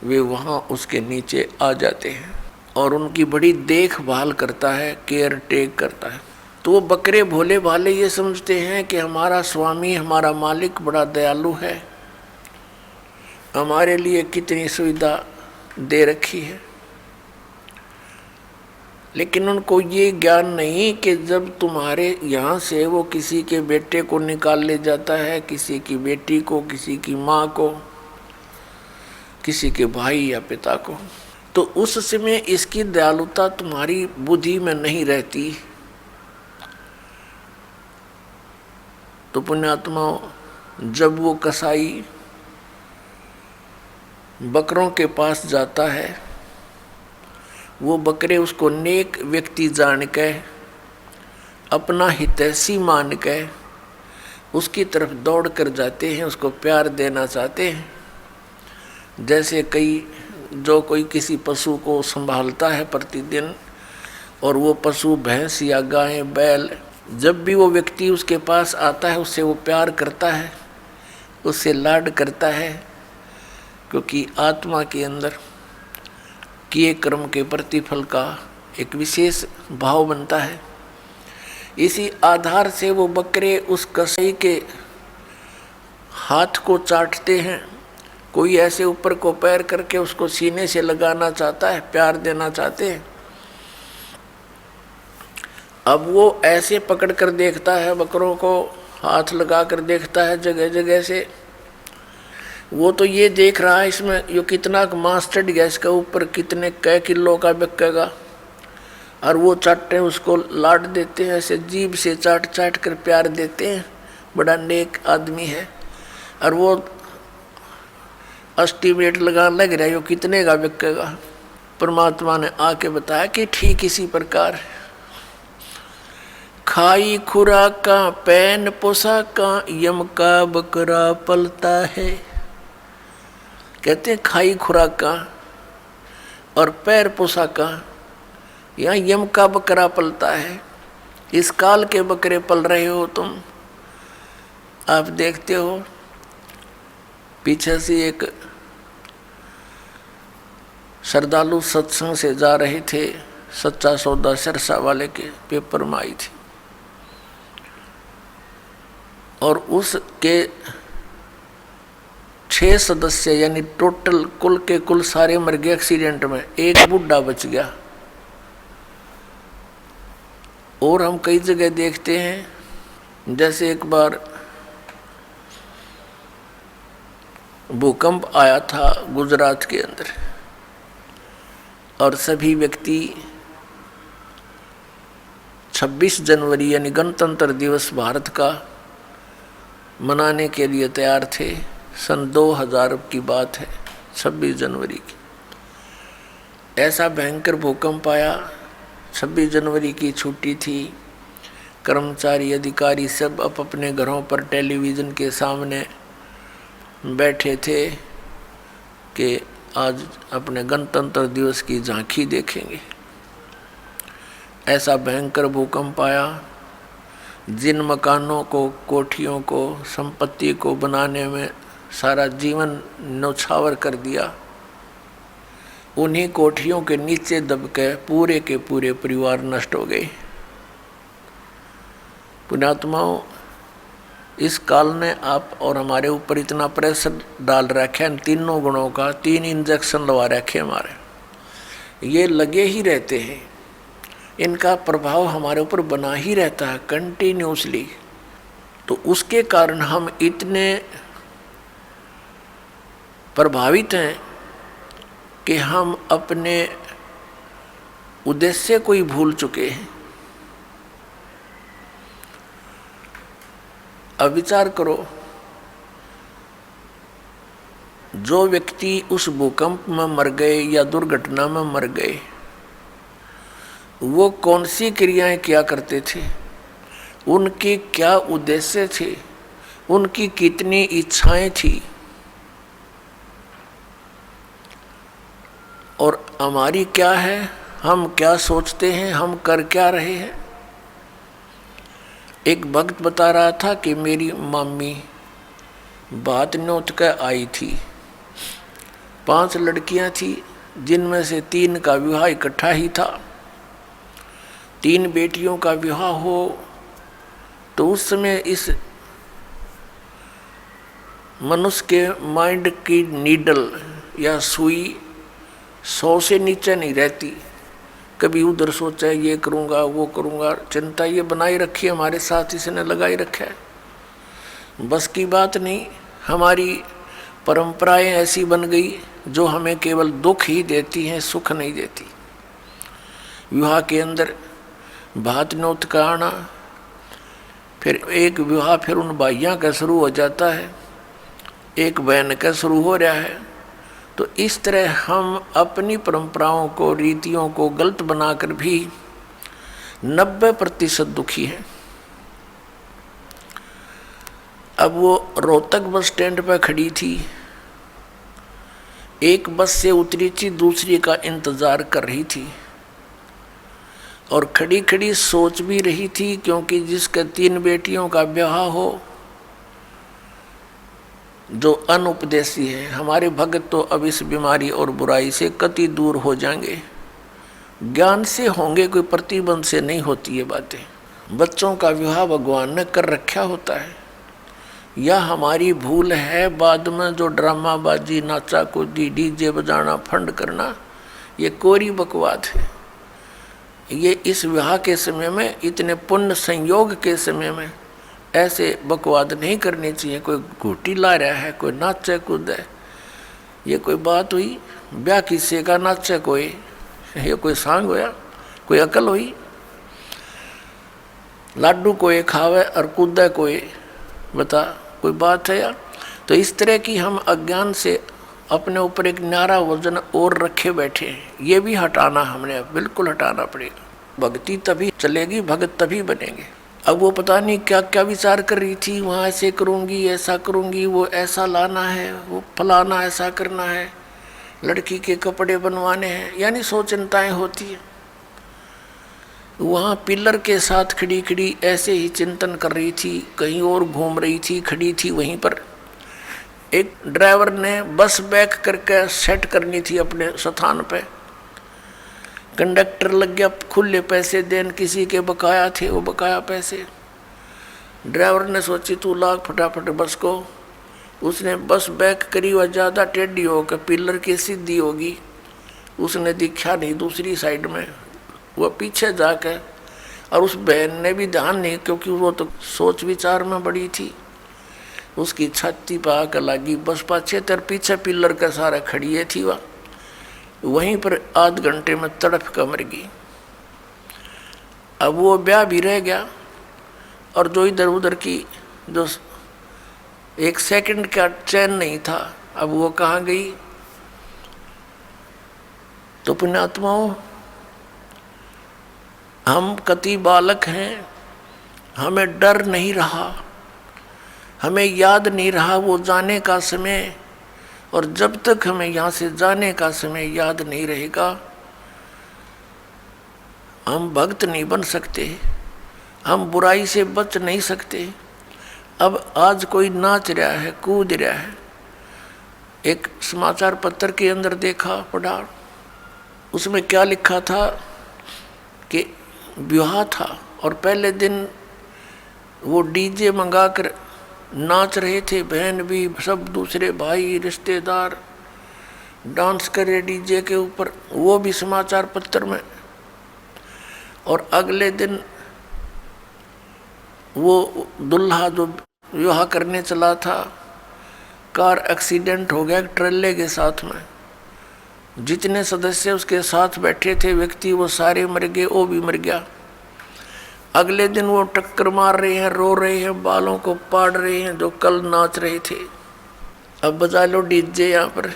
वे वहाँ उसके नीचे आ जाते हैं और उनकी बड़ी देखभाल करता है, केयर टेक करता है। तो वो बकरे भोले भाले ये समझते हैं कि हमारा स्वामी, हमारा मालिक बड़ा दयालु है, हमारे लिए कितनी सुविधा दे रखी है। लेकिन उनको ये ज्ञान नहीं कि जब तुम्हारे यहाँ से वो किसी के बेटे को निकाल ले जाता है, किसी की बेटी को, किसी की माँ को, किसी के भाई या पिता को, तो उस समय इसकी दयालुता तुम्हारी बुद्धि में नहीं रहती। तो पुण्यात्मा, जब वो कसाई बकरों के पास जाता है, वो बकरे उसको नेक व्यक्ति जान के, अपना हितैषी मान के उसकी तरफ दौड़ कर जाते हैं, उसको प्यार देना चाहते हैं। जैसे कोई किसी पशु को संभालता है प्रतिदिन, और वो पशु भैंस या गाय बैल, जब भी वो व्यक्ति उसके पास आता है उससे वो प्यार करता है, उससे लाड करता है, क्योंकि आत्मा के अंदर किए कर्म के प्रतिफल का एक विशेष भाव बनता है। इसी आधार से वो बकरे उस कसाई के हाथ को चाटते हैं। कोई ऐसे ऊपर को पैर करके उसको सीने से लगाना चाहता है, प्यार देना चाहते हैं। अब वो ऐसे पकड़ कर देखता है, बकरों को हाथ लगा कर देखता है जगह जगह से। वो तो ये देख रहा है इसमें यो कितना मांस चढ़ गया, इसके ऊपर कितने कै किलो का बिकेगा, और वो चाटते हैं, उसको लाड देते हैं, ऐसे जीभ से चाट चाट कर प्यार देते हैं। बड़ा नेक आदमी है, और वो एस्टीमेट लगाने लग रहा है यो कितने का बिकेगा। परमात्मा ने आके बताया कि ठीक इसी प्रकार खाई खुराका पैन पोशाका यम का बकरा पलता है। कहते हैं खाई खुराका और पैर पोशाका, यहाँ यम का बकरा पलता है। इस काल के बकरे पल रहे हो तुम। आप देखते हो पीछे से एक श्रद्धालु सत्संग से जा रहे थे, सच्चा सौदा सिरसा वाले के पेपर में आई थी, और उसके 6 सदस्य यानी टोटल कुल के कुल सारे मर गए एक्सीडेंट में, एक बूढ़ा बच गया। और हम कई जगह देखते हैं, जैसे एक बार भूकंप आया था गुजरात के अंदर, और सभी व्यक्ति 26 जनवरी यानी गणतंत्र दिवस भारत का मनाने के लिए तैयार थे। सन 2000 की बात है, 26 जनवरी की। ऐसा भयंकर भूकंप आया। 26 जनवरी की छुट्टी थी। कर्मचारी अधिकारी सब अपने घरों पर टेलीविज़न के सामने बैठे थे कि आज अपने गणतंत्र दिवस की झांकी देखेंगे। ऐसा भयंकर भूकंप आया, जिन मकानों को, कोठियों को, संपत्ति को बनाने में सारा जीवन न्यौछावर कर दिया, उन्हीं कोठियों के नीचे दब के पूरे परिवार नष्ट हो गए। पुण्यात्माओं, इस काल ने आप और हमारे ऊपर इतना प्रेशर डाल रखे हैं, तीनों गुणों का, 3 इंजेक्शन लगा रखे हमारे, ये लगे ही रहते हैं, इनका प्रभाव हमारे ऊपर बना ही रहता है कंटिन्यूसली। तो उसके कारण हम इतने प्रभावित हैं कि हम अपने उद्देश्य को ही भूल चुके हैं। अब विचार करो, जो व्यक्ति उस भूकंप में मर गए या दुर्घटना में मर गए, वो कौन सी क्रियाएं किया करते थे, उनके क्या उद्देश्य थे, उनकी कितनी इच्छाएं थी, और हमारी क्या है, हम क्या सोचते हैं, हम कर क्या रहे हैं। एक भक्त बता रहा था कि मेरी मामी बात न्योत कर आई थी, 5 लड़कियां थी, जिनमें से 3 का विवाह इकट्ठा ही था। 3 बेटियों का विवाह हो तो उस समय इस मनुष्य के माइंड की नीडल या सुई 100 से नीचे नहीं रहती। कभी उधर सोचा है ये करूँगा वो करूँगा, चिंता ये बनाई रखी है, हमारे साथ इसने लगाई रखा है। बस की बात नहीं, हमारी परंपराएं ऐसी बन गई जो हमें केवल दुख ही देती हैं, सुख नहीं देती। विवाह के अंदर भात न्योत का आना, फिर एक विवाह फिर उन भाइयों का शुरू हो जाता है, एक बहन का शुरू हो रहा है। तो इस तरह हम अपनी परंपराओं को, रीतियों को गलत बनाकर भी 90% दुखी हैं। अब वो रोहतक बस स्टैंड पर खड़ी थी, एक बस से उतरी थी, दूसरी का इंतज़ार कर रही थी, और खड़ी खड़ी सोच भी रही थी, क्योंकि जिसके 3 बेटियों का ब्याह हो, जो अनुपदेशी है, हमारे भगत तो अब इस बीमारी और बुराई से कति दूर हो जाएंगे, ज्ञान से होंगे, कोई प्रतिबंध से नहीं होती ये बातें। बच्चों का विवाह भगवान ने कर रखा होता है, या हमारी भूल है बाद में जो ड्रामाबाजी, नाचा कूदी, डीजे बजाना, फंड करना, ये कोरी बकवाद है। ये इस विवाह के समय में, इतने पुण्य संयोग के समय में ऐसे बकवाद नहीं करनी चाहिए। कोई घूटी ला रहा है, कोई नाचे कूदे, ये कोई बात हुई? ब्याह किसी का नाचे कोई, ये कोई सांग होया, कोई अकल हुई? लाडू कोई खावे और कूदे कोई, बता कोई बात है यार? तो इस तरह की हम अज्ञान से अपने ऊपर एक न्यारा वजन और रखे बैठे हैं, ये भी हटाना हमने बिल्कुल हटाना पड़ेगा। भक्ति तभी चलेगी, भगत तभी बनेंगे। अब वो पता नहीं क्या क्या विचार कर रही थी, वहाँ ऐसे करूँगी, ऐसा करूँगी, वो ऐसा लाना है, वो फलाना ऐसा करना है, लड़की के कपड़े बनवाने हैं, यानी 100 चिंताएँ होती हैं। वहाँ पिलर के साथ खड़ी खड़ी ऐसे ही चिंतन कर रही थी, कहीं और घूम रही थी, खड़ी थी वहीं पर। एक ड्राइवर ने बस बैक करके सेट करनी थी अपने स्थान पे, कंडक्टर लग गया खुले पैसे देन, किसी के बकाया थे वो बकाया पैसे। ड्राइवर ने सोची तू लाग फटाफट बस को, उसने बस बैक करी, वह ज़्यादा टेढ़ी होकर पिलर की सीधी होगी, उसने दिखा नहीं दूसरी साइड में, वह पीछे जाकर, और उस बहन ने भी ध्यान नहीं, क्योंकि वो तो सोच विचार में बड़ी थी, उसकी छाती पर आकर लगी बस पाछे तर पीछे पिलर का सारा खड़िए थी, वह वहीं पर आध घंटे में तड़फ कर मर गई। अब वो ब्याह भी रह गया, और जो इधर उधर की जो 1 सेकंड का चैन नहीं था, अब वो कहाँ गई? तो पुण्यात्माओं, हम कति बालक हैं, हमें डर नहीं रहा, हमें याद नहीं रहा वो जाने का समय। और जब तक हमें यहाँ से जाने का समय याद नहीं रहेगा, हम भक्त नहीं बन सकते, हम बुराई से बच नहीं सकते। अब आज कोई नाच रहा है, कूद रहा है, एक समाचार पत्र के अंदर देखा, पढ़ा, उसमें क्या लिखा था कि विवाह था और पहले दिन वो डीजे मंगाकर नाच रहे थे, बहन भी, सब दूसरे भाई रिश्तेदार डांस कर रहे डीजे के ऊपर, वो भी समाचार पत्र में। और अगले दिन वो दुल्हा जो विवाह करने चला था, कार एक्सीडेंट हो गया ट्रेले के साथ में। जितने सदस्य उसके साथ बैठे थे व्यक्ति, वो सारे मर गए, वो भी मर गया। अगले दिन वो टक्कर मार रहे हैं, रो रहे हैं, बालों को पाड़ रहे हैं जो कल नाच रहे थे। अब बजा लो डीजे यहाँ पर।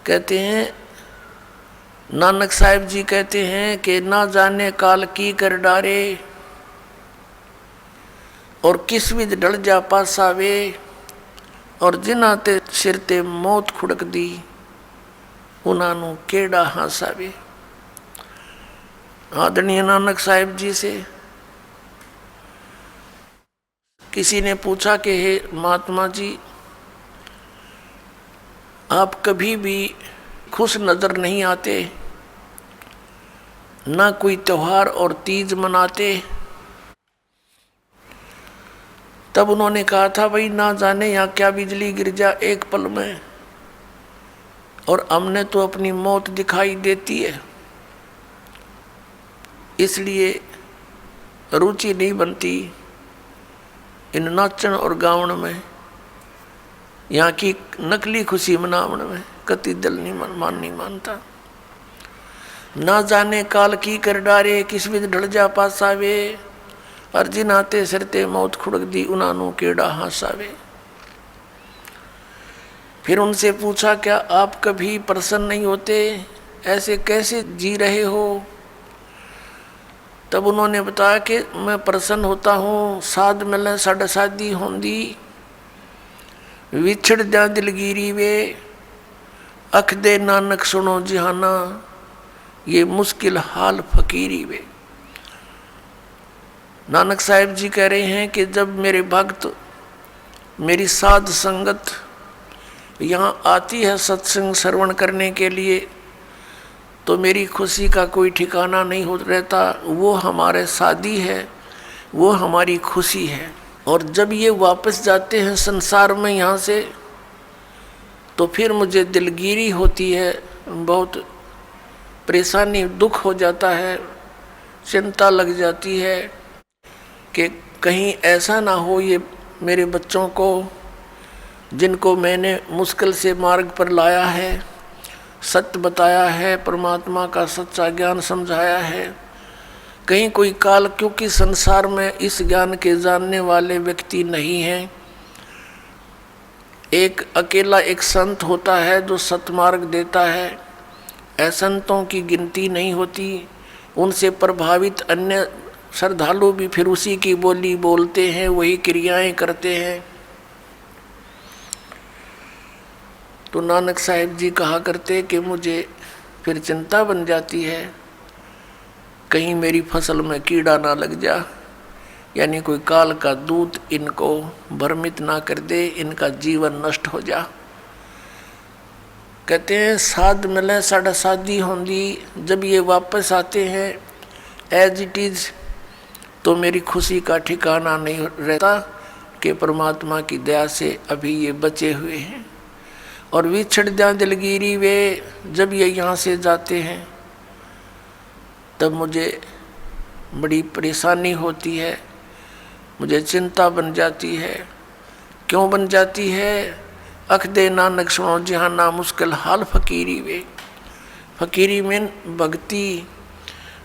कहते हैं नानक साहिब जी कहते हैं कि ना जाने काल की कर डारे और किस विध ढल जा पासावे, और जिन्हां ते सिर ते मौत खुड़क दी उन्हां नूं केड़ा हासावे। आदरणीय नानक साहिब जी से किसी ने पूछा कि हे महात्मा जी, आप कभी भी खुश नजर नहीं आते, ना कोई त्योहार और तीज मनाते। तब उन्होंने कहा था, भाई ना जाने यहाँ क्या बिजली गिर जा एक पल में, और हमने तो अपनी मौत दिखाई देती है, इसलिए रुचि नहीं बनती इन नाचन और गावन में, यहाँ की नकली खुशी मनावन में कति दिल नहीं मानता। ना जाने काल की कर डारे किस विध ढल जा पासावे, और जिन्हां सिरते मौत खुड़क दी उन्हां नूं केड़ा हासावे। फिर उनसे पूछा, क्या आप कभी प्रसन्न नहीं होते, ऐसे कैसे जी रहे हो? तब उन्होंने बताया कि मैं प्रसन्न होता हूँ, साध मिले साढ़े शादी होंदी, विछड़ जा दिलगिरी वे, अख दे नानक सुनो जिहाना, ये मुश्किल हाल फकीरी वे। नानक साहिब जी कह रहे हैं कि जब मेरे भक्त, मेरी साध संगत यहाँ आती है सत्संग श्रवण करने के लिए, तो मेरी खुशी का कोई ठिकाना नहीं हो रहता। वो हमारे साथी है, वो हमारी खुशी है। और जब ये वापस जाते हैं संसार में यहाँ से, तो फिर मुझे दिलगिरी होती है, बहुत परेशानी, दुख हो जाता है, चिंता लग जाती है कि कहीं ऐसा ना हो ये मेरे बच्चों को, जिनको मैंने मुश्किल से मार्ग पर लाया है, सत्य बताया है, परमात्मा का सच्चा ज्ञान समझाया है, कहीं कोई काल, क्योंकि संसार में इस ज्ञान के जानने वाले व्यक्ति नहीं हैं। एक अकेला एक संत होता है जो सतमार्ग देता है, संतों की गिनती नहीं होती। उनसे प्रभावित अन्य श्रद्धालु भी फिर उसी की बोली बोलते हैं, वही क्रियाएं करते हैं। तो नानक साहिब जी कहा करते कि मुझे फिर चिंता बन जाती है, कहीं मेरी फसल में कीड़ा ना लग जा, यानी कोई काल का दूत इनको भ्रमित ना कर दे, इनका जीवन नष्ट हो जा। कहते हैं साध मिले साढ़ा शादी होंदी, जब ये वापस आते हैं एज इट इज, तो मेरी खुशी का ठिकाना नहीं रहता कि परमात्मा की दया से अभी ये बचे हुए हैं। और विछड़ जा दिलगिरी वे, जब ये यहाँ से जाते हैं तब मुझे बड़ी परेशानी होती है, मुझे चिंता बन जाती है। क्यों बन जाती है? अख दे नानक सुनो जिहाना, मुश्किल हाल फकीरी वे। फकीरी में भक्ति,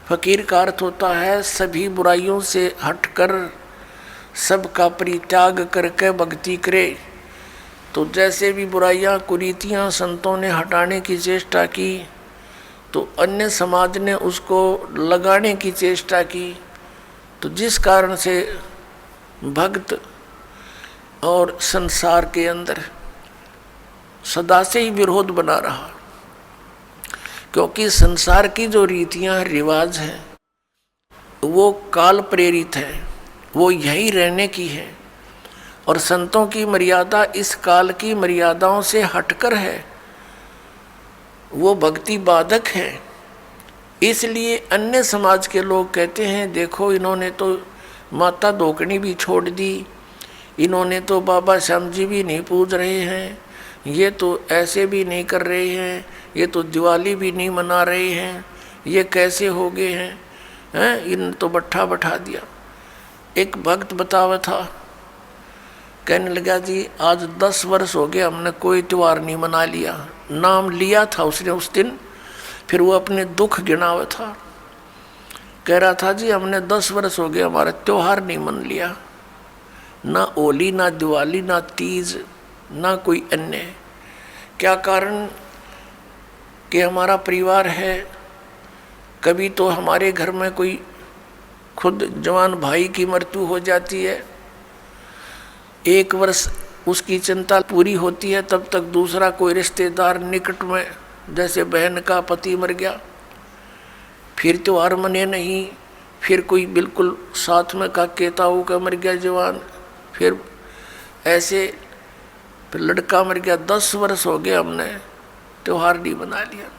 फकीर का अर्थ होता है सभी बुराइयों से हटकर सबका परित्याग करके भक्ति करे। तो जैसे भी बुराइयां कुरीतियां संतों ने हटाने की चेष्टा की, तो अन्य समाज ने उसको लगाने की चेष्टा की, तो जिस कारण से भक्त और संसार के अंदर सदा से ही विरोध बना रहा, क्योंकि संसार की जो रीतियां रिवाज हैं वो काल प्रेरित है, वो यही रहने की है, और संतों की मर्यादा इस काल की मर्यादाओं से हटकर है, वो भक्ति बाधक है। इसलिए अन्य समाज के लोग कहते हैं देखो इन्होंने तो माता धोकनी भी छोड़ दी, इन्होंने तो बाबा श्याम जी भी नहीं पूज रहे हैं, ये तो ऐसे भी नहीं कर रहे हैं, ये तो दिवाली भी नहीं मना रहे हैं, ये कैसे हो गए हैं, इन तो बट्ठा बैठा दिया। एक भक्त बतावा था, कहने लगा जी आज 10 वर्ष हो गए हमने कोई त्यौहार नहीं मना लिया। नाम लिया था उसने उस दिन, फिर वो अपने दुख गिनावा था, कह रहा था जी हमने 10 वर्ष हो गए हमारा त्यौहार नहीं मन लिया, ना होली ना दिवाली ना तीज ना कोई अन्य। क्या कारण कि हमारा परिवार है, कभी तो हमारे घर में कोई खुद जवान भाई की मृत्यु हो जाती है, 1 वर्ष उसकी चिंता पूरी होती है, तब तक दूसरा कोई रिश्तेदार निकट में जैसे बहन का पति मर गया, फिर त्योहार मने नहीं, फिर कोई बिल्कुल साथ में का केताऊ का मर गया जवान, फिर ऐसे फिर लड़का मर गया। 10 वर्ष हो गए हमने त्यौहार नहीं बना लिया।